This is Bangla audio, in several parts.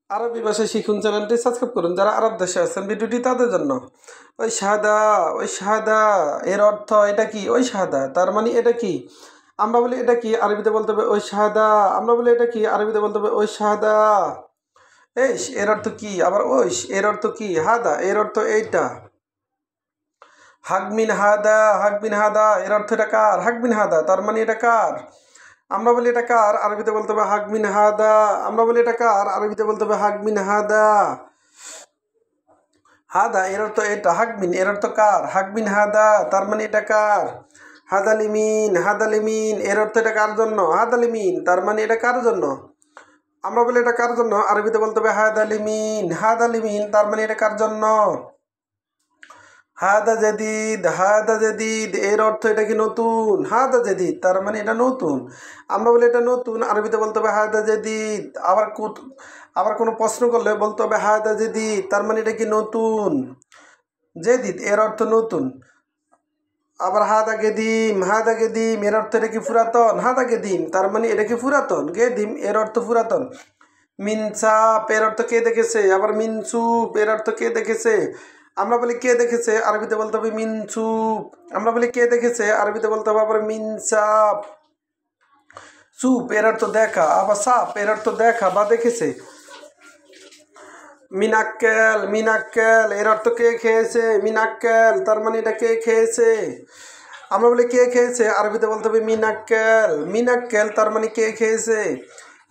আরবি ভাষা শিখুন চ্যানেলটি সাবস্ক্রাইব করুন। যারা আরব দেশে আছেন ভিডিওটি তাদের জন্য। ওই শাহাদা এর অর্থ এটা কি? ওই শাহাদা তার মানে এটা কি? আমরা বলি এটা কি? আরবিতে বলতে হবে ওই শাহাদা। আমরা বলি এটা কি? আরবিতে বলতে হবে ওই শাহাদা। এইশ এর অর্থ কি? আবার ওইশ এর অর্থ কি? হাদা এর অর্থ এইটা। হাগমিন হাদা এর অর্থ এটা কার? হাগমিন হাদা তার মানে এটা কার? আমরা বলি এটা কার? আরবিতে বলতে হবে হাগমিন হাদা। আমরা বলি এটা কার? আরবিতে বলতে হবে হাগমিন হাদা। হাদা এর অর্থ এটা, হাগমিন এর অর্থ কার? হাগমিন হাদা তার মানে এটা কার? হাদালিমিন এর অর্থ এটা কার জন্য? হাদালিমিন তার মানে এটা কার জন্য? আমরা বলি এটা কার জন্য? আরবিতে বলতে হবে হাদালিমিন তার মানে এটা কার জন্য? হাদা জাদিদ এর অর্থ এটা কি নতুন? হাদা জাদিদ তার মানে এটা নতুন। আমরা বলি এটা নতুন, আরবিতে বলতে হবে হাদা জাদিদ। আবার কোনো প্রশ্ন করলে বলতে হবে হাদা জাদিদ তার মানে এটা কি নতুন? জাদিদ এর অর্থ নতুন। আবার হাদা গেদিম এর অর্থ এটা কি পুরাতন? হাদা গেদিম তার মানে এটা কি পুরাতন? গেদিম এর অর্থ পুরাতন। মিনসাপ এর অর্থ কে দেখেছে? আবার মিনসুপ এর অর্থ কে দেখেছে? আমরা বলি কে দেখেছে, আরবিতে বলতে হবে মিনসুপ। আমরা বলি কে দেখেছে, আরবিতে বলতে হবে আবার মিনসাপ। সুপ এর অর্থ দেখা, আবার সাপ এর অর্থ দেখা বা দেখেছে। মিনাক্কেল এর অর্থ কে খেয়েছে? মিনাক্কেল তার মানে এটা কে খেয়েছে? আমরা বলি কে খেয়েছে, আরবিতে বলতে হবে মিনাক্কেল তার মানে কে খেয়েছে?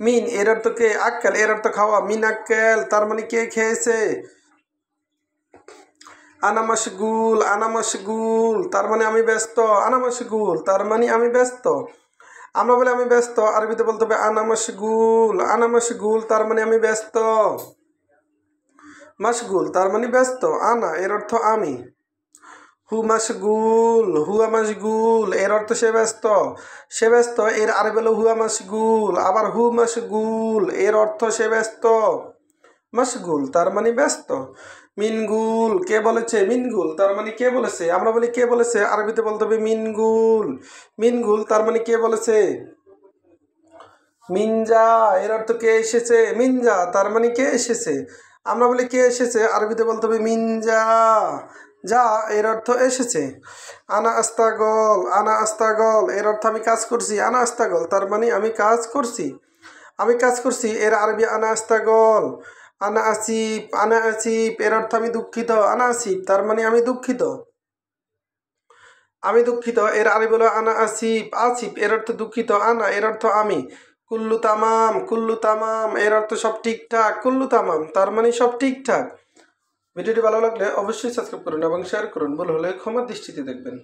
মিন এর অর্থ কে, আক্কেল এর অর্থ খাওয়া, মিনাক্কেল তার মানে কে খেয়েছে? আনা মাশগুল তার মানে আমি ব্যস্ত, আনামাশগুল তার মানে আমি ব্যস্ত। আমরা বলি আমি ব্যস্ত, আরবিতে বলতে হবে আনামাশগুল তার মানে আমি ব্যস্ত। মাশগুল তার মানে ব্যস্ত, আনা এর অর্থ আমি। হুয়া মাশগুল এর অর্থ সে ব্যস্ত এর আরবি হলো হুয়া মাশগুল। আবার মাশগুল এর অর্থ সে ব্যস্ত। মাশগুল তার মানে ব্যস্ত। মিনগুল কে বলেছে? মিনগুল তার মানে কে বলেছে? আমরা বলি কে বলেছে, আরবিতে বলতে হবে মিনগুল তার মানে কে বলেছে? মিনজা এর অর্থ কে এসেছে? মিনজা তার মানে কে এসেছে? আমরা বলি কে এসেছে, আরবিতে বলতে হবে মিনজা। যা এর অর্থ এসেছে। আনা আস্তাগল এর অর্থ আমি কাজ করছি, আনা আস্তাগল তার মানে আমি কাজ করছি এর আরবি আনা আস্তাগল। আনা আসিফ এর অর্থ আমি দুঃখিত, আনা আসিফ তার মানে আমি দুঃখিত। এর আরবি বলো আনা আসিফ এর অর্থ দুঃখিত, আনা এর অর্থ আমি। কুল্লু তামাম এর অর্থ সব ঠিকঠাক, কুল্লু তামাম তার মানে সব ঠিকঠাক। ভিডিওটি ভালো লাগলে অবশ্যই সাবস্ক্রাইব করুন এবং শেয়ার করুন। ভুল হলে ক্ষমার দৃষ্টিতে দেখবেন।